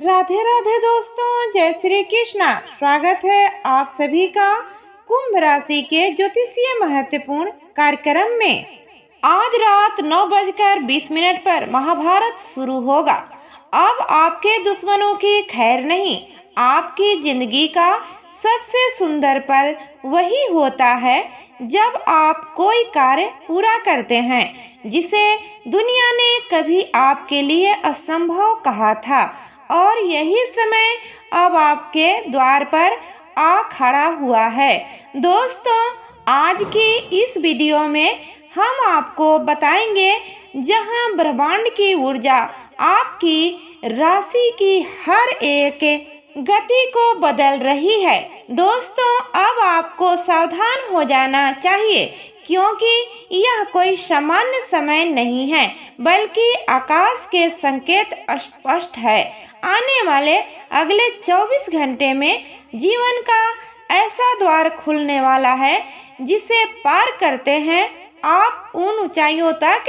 राधे राधे दोस्तों, जय श्री कृष्णा। स्वागत है आप सभी का कुंभ राशि के ज्योतिषीय महत्वपूर्ण कार्यक्रम में। आज रात 9:20 पर महाभारत शुरू होगा। अब आपके दुश्मनों की खैर नहीं, आपकी जिंदगी का सबसे सुंदर पल वही होता है जब आप कोई कार्य पूरा करते हैं जिसे दुनिया ने कभी आपके लिए असंभव कहा था, और यही समय अब आपके द्वार पर आ खड़ा हुआ है। दोस्तों, आज की इस वीडियो में हम आपको बताएंगे जहां ब्रह्मांड की ऊर्जा आपकी राशि की हर एक गति को बदल रही है। दोस्तों, अब आपको सावधान हो जाना चाहिए क्योंकि यह कोई सामान्य समय नहीं है, बल्कि आकाश के संकेत स्पष्ट है। आने वाले अगले 24 घंटे में जीवन का ऐसा द्वार खुलने वाला है जिसे पार करते हैं आप उन ऊंचाइयों तक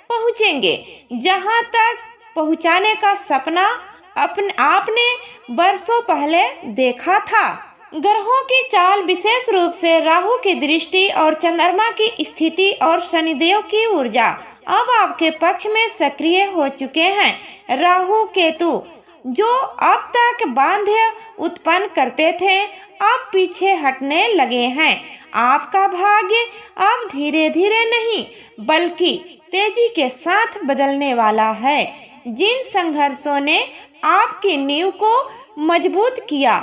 पहुंचेंगे जहां तक पहुंचाने का सपना आपने वर्षों पहले देखा था। ग्रहों की चाल, विशेष रूप से राहु की दृष्टि और चंद्रमा की स्थिति और शनिदेव की ऊर्जा अब आपके पक्ष में सक्रिय हो चुके हैं। राहु केतु जो अब तक बांधे उत्पन्न करते थे, अब पीछे हटने लगे हैं। आपका भाग्य अब धीरे धीरे नहीं बल्कि तेजी के साथ बदलने वाला है। जिन संघर्षों ने आपकी नींव को मजबूत किया,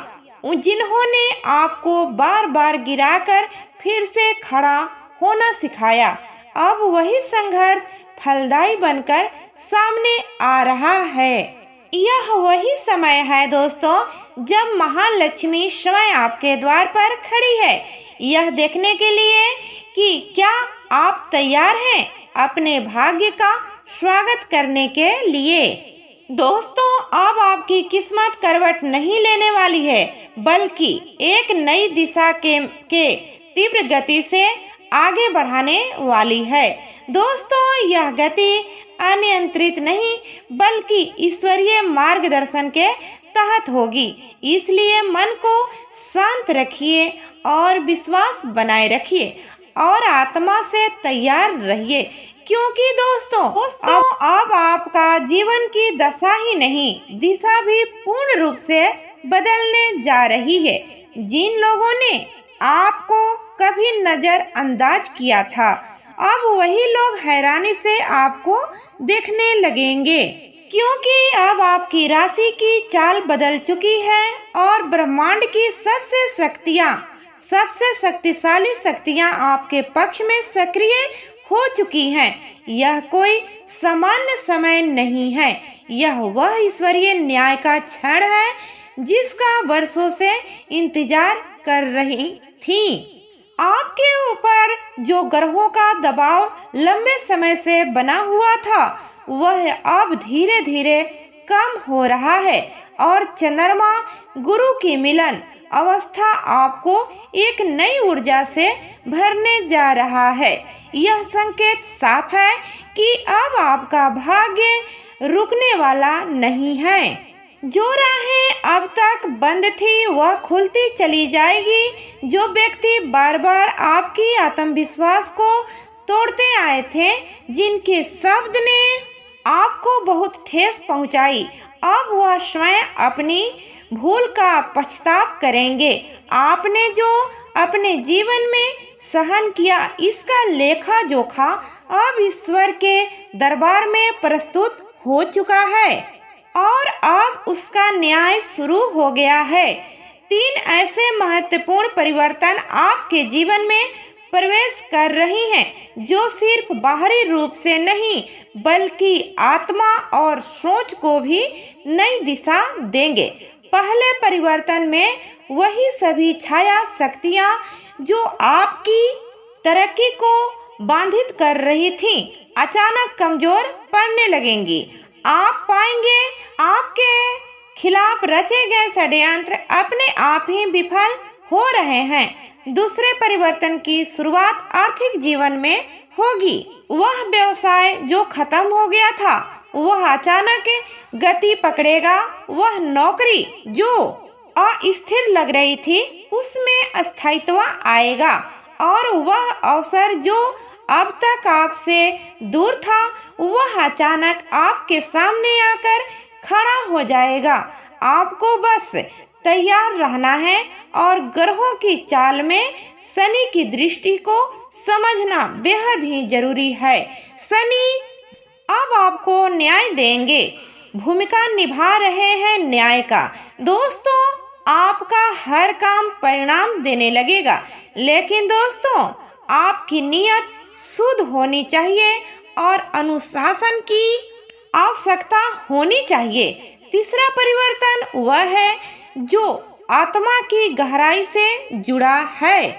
जिन्होंने आपको बार बार गिराकर फिर से खड़ा होना सिखाया, अब वही संघर्ष फलदायी बनकर सामने आ रहा है। यह वही समय है दोस्तों जब महालक्ष्मी स्वयं आपके द्वार पर खड़ी है, यह देखने के लिए कि क्या आप तैयार हैं अपने भाग्य का स्वागत करने के लिए। दोस्तों, अब आपकी किस्मत करवट नहीं लेने वाली है, बल्कि एक नई दिशा के तीव्र गति से आगे बढ़ाने वाली है। दोस्तों, यह गति अनियंत्रित नहीं बल्कि ईश्वरीय मार्गदर्शन के तहत होगी। इसलिए मन को शांत रखिए और विश्वास बनाए रखिए और आत्मा से तैयार रहिए, क्योंकि दोस्तों अब आपका जीवन की दशा ही नहीं, दिशा भी पूर्ण रूप से बदलने जा रही है। जिन लोगों ने आपको कभी नजरअंदाज किया था, अब वही लोग हैरानी से आपको देखने लगेंगे, क्योंकि अब आपकी राशि की चाल बदल चुकी है और ब्रह्मांड की सबसे शक्तिशाली शक्तियां आपके पक्ष में सक्रिय हो चुकी हैं। यह कोई सामान्य समय नहीं है, यह वह ईश्वरीय न्याय का क्षण है जिसका वर्षों से इंतजार कर रही थी। आपके ऊपर जो ग्रहों का दबाव लंबे समय से बना हुआ था, वह अब धीरे धीरे कम हो रहा है और चंद्रमा गुरु की मिलन अवस्था आपको एक नई ऊर्जा से भरने जा रहा है। यह संकेत साफ है कि अब आपका भाग्य रुकने वाला नहीं है। जो राहें अब तक बंद थी वह खुलती चली जाएगी। जो व्यक्ति बार बार आपकी आत्मविश्वास को तोड़ते आए थे, जिनके शब्द ने आपको बहुत ठेस पहुंचाई, अब वह स्वयं अपनी भूल का पछतावा करेंगे। आपने जो अपने जीवन में सहन किया, इसका लेखा जोखा अब ईश्वर के दरबार में प्रस्तुत हो चुका है और अब उसका न्याय शुरू हो गया है। 3 ऐसे महत्वपूर्ण परिवर्तन आपके जीवन में प्रवेश कर रही हैं जो सिर्फ बाहरी रूप से नहीं बल्कि आत्मा और सोच को भी नई दिशा देंगे। पहले परिवर्तन में वही सभी छाया शक्तियां जो आपकी तरक्की को बाधित कर रही थीं, अचानक कमजोर पड़ने लगेंगी। आप पाएंगे आपके खिलाफ रचे गए षड्यंत्र अपने आप ही विफल हो रहे हैं। दूसरे परिवर्तन की शुरुआत आर्थिक जीवन में होगी। वह व्यवसाय जो खत्म हो गया था वह अचानक गति पकड़ेगा। वह नौकरी जो अस्थिर लग रही थी उसमें स्थायित्व आएगा और वह अवसर जो अब तक आपसे दूर था वह अचानक आपके सामने आकर खड़ा हो जाएगा। आपको बस तैयार रहना है और ग्रहों की चाल में शनि की दृष्टि को समझना बेहद ही जरूरी है। शनि अब आपको न्याय देंगे, भूमिका निभा रहे हैं न्याय का। दोस्तों, आपका हर काम परिणाम देने लगेगा, लेकिन दोस्तों आपकी नीयत शुद्ध होनी चाहिए और अनुशासन की आवश्यकता होनी चाहिए। तीसरा परिवर्तन वह है जो आत्मा की गहराई से जुड़ा है।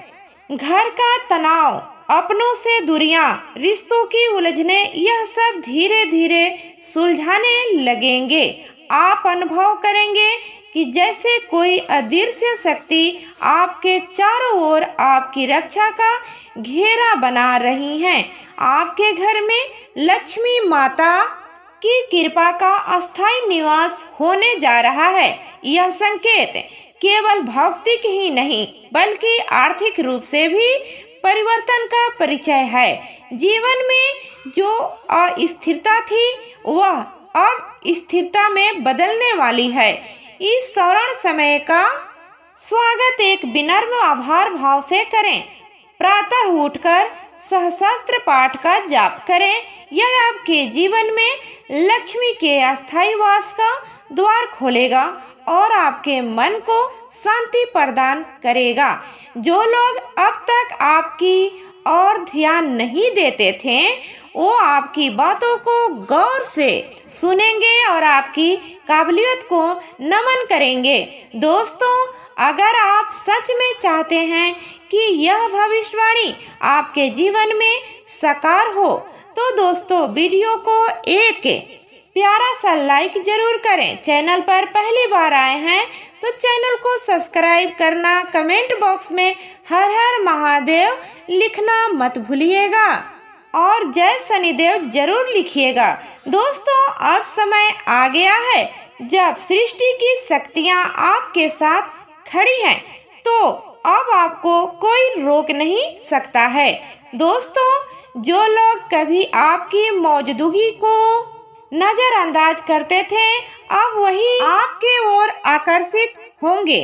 घर का तनाव, अपनों से दूरियां, रिश्तों की उलझने, यह सब धीरे धीरे सुलझाने लगेंगे। आप अनुभव करेंगे कि जैसे कोई अदृश्य शक्ति आपके चारों ओर आपकी रक्षा का घेरा बना रही है। आपके घर में लक्ष्मी माता की कृपा का अस्थायी निवास होने जा रहा है। यह संकेत केवल भौतिक ही नहीं बल्कि आर्थिक रूप से भी परिवर्तन का परिचय है। जीवन में जो अस्थिरता थी वह अब स्थिरता में बदलने वाली है। इस स्वर्ण समय का स्वागत एक विनम्र आभार भाव से करें। प्रातः उठकर सहस्त्र पाठ का जाप करें। यह आपके जीवन में लक्ष्मी के अस्थायी वास का द्वार खोलेगा और आपके मन को शांति प्रदान करेगा। जो लोग अब तक आपकी ओर ध्यान नहीं देते थे वो आपकी बातों को गौर से सुनेंगे और आपकी काबिलियत को नमन करेंगे। दोस्तों, अगर आप सच में चाहते हैं कि यह भविष्यवाणी आपके जीवन में साकार हो तो दोस्तों वीडियो को एक प्यारा सा लाइक जरूर करें। चैनल पर पहली बार आए हैं तो चैनल को सब्सक्राइब करना, कमेंट बॉक्स में हर हर महादेव लिखना मत भूलिएगा और जय शनिदेव जरूर लिखिएगा। दोस्तों, अब समय आ गया है जब सृष्टि की शक्तियां आपके साथ खड़ी हैं तो अब आपको कोई रोक नहीं सकता है। दोस्तों, जो लोग कभी आपकी मौजूदगी को नजरअंदाज करते थे अब वही आपके ओर आकर्षित होंगे,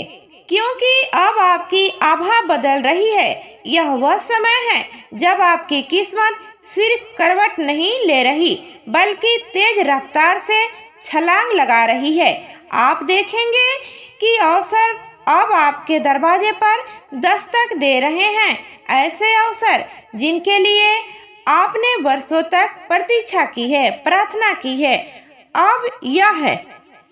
क्योंकि अब आपकी आभा बदल रही है। यह वह समय है जब आपकी किस्मत सिर्फ करवट नहीं ले रही बल्कि तेज रफ्तार से छलांग लगा रही है। आप देखेंगे कि अवसर अब आपके दरवाजे पर दस्तक दे रहे हैं। ऐसे अवसर जिनके लिए आपने वर्षों तक प्रतीक्षा की है, प्रार्थना की है। अब यह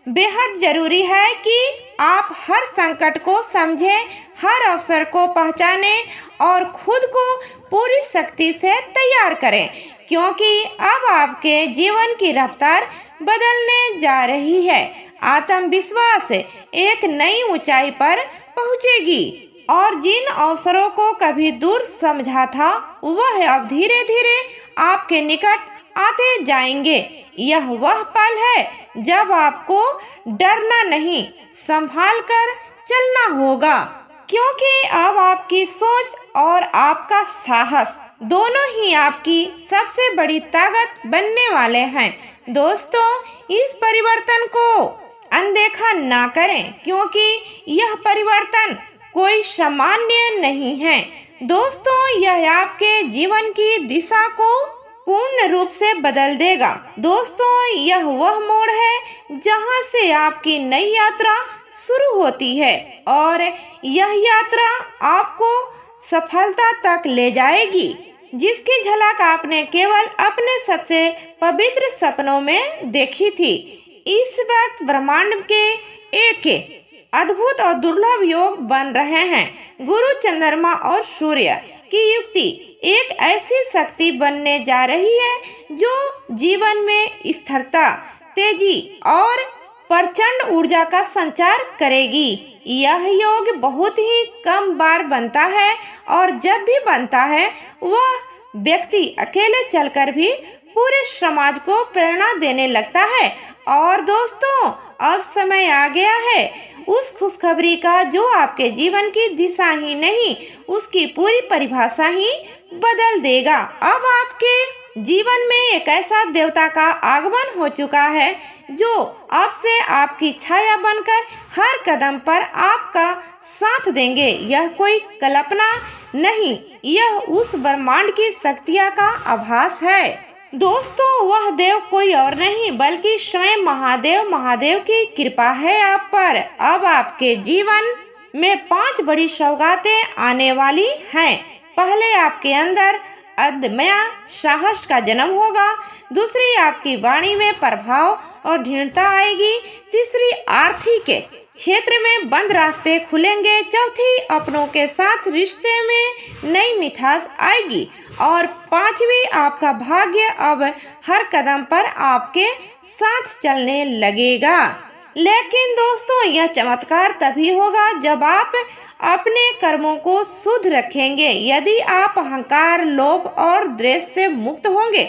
बेहद जरूरी है कि आप हर संकट को समझें, हर अवसर को पहचानें और खुद को पूरी शक्ति से तैयार करें, क्योंकि अब आपके जीवन की रफ्तार बदलने जा रही है। आत्मविश्वास एक नई ऊंचाई पर पहुंचेगी और जिन अवसरों को कभी दूर समझा था वह अब धीरे धीरे आपके निकट आते जाएंगे। यह वह पल है जब आपको डरना नहीं, संभाल कर चलना होगा, क्योंकि अब आपकी सोच और आपका साहस दोनों ही आपकी सबसे बड़ी ताकत बनने वाले हैं। दोस्तों, इस परिवर्तन को अनदेखा ना करें, क्योंकि यह परिवर्तन कोई सामान्य नहीं है। दोस्तों, यह आपके जीवन की दिशा को पूर्ण रूप से बदल देगा। दोस्तों, यह वह मोड़ है जहां से आपकी नई यात्रा शुरू होती है और यह यात्रा आपको सफलता तक ले जाएगी, जिसकी झलक आपने केवल अपने सबसे पवित्र सपनों में देखी थी। इस वक्त ब्रह्मांड के एक अद्भुत और दुर्लभ योग बन रहे हैं। गुरु, चंद्रमा और सूर्य की युक्ति एक ऐसी शक्ति बनने जा रही है जो जीवन में स्थिरता, तेजी और प्रचंड ऊर्जा का संचार करेगी। यह योग बहुत ही कम बार बनता है और जब भी बनता है वह व्यक्ति अकेले चलकर भी पूरे समाज को प्रेरणा देने लगता है। और दोस्तों, अब समय आ गया है उस खुशखबरी का जो आपके जीवन की दिशा ही नहीं, उसकी पूरी परिभाषा ही बदल देगा। अब आपके जीवन में एक ऐसा देवता का आगमन हो चुका है जो अब से आपकी छाया बनकर हर कदम पर आपका साथ देंगे। यह कोई कल्पना नहीं, यह उस ब्रह्मांड की शक्तियाँ का आभास है। दोस्तों, वह देव कोई और नहीं बल्कि स्वयं महादेव की कृपा है आप पर। अब आपके जीवन में 5 बड़ी सौगातें आने वाली हैं। पहले आपके अंदर अदम्य साहस का जन्म होगा। दूसरी, आपकी वाणी में प्रभाव और दृढ़ता आएगी। तीसरी, आर्थिक क्षेत्र में बंद रास्ते खुलेंगे। चौथी, अपनों के साथ रिश्ते में नई मिठास आएगी। और पांचवी, आपका भाग्य अब हर कदम पर आपके साथ चलने लगेगा। लेकिन दोस्तों, यह चमत्कार तभी होगा जब आप अपने कर्मों को शुद्ध रखेंगे। यदि आप अहंकार, लोभ और द्वेष से मुक्त होंगे,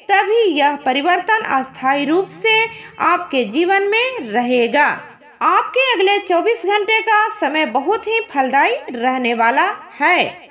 तभी यह परिवर्तन अस्थायी रूप से आपके जीवन में रहेगा। आपके अगले 24 घंटे का समय बहुत ही फलदायी रहने वाला है।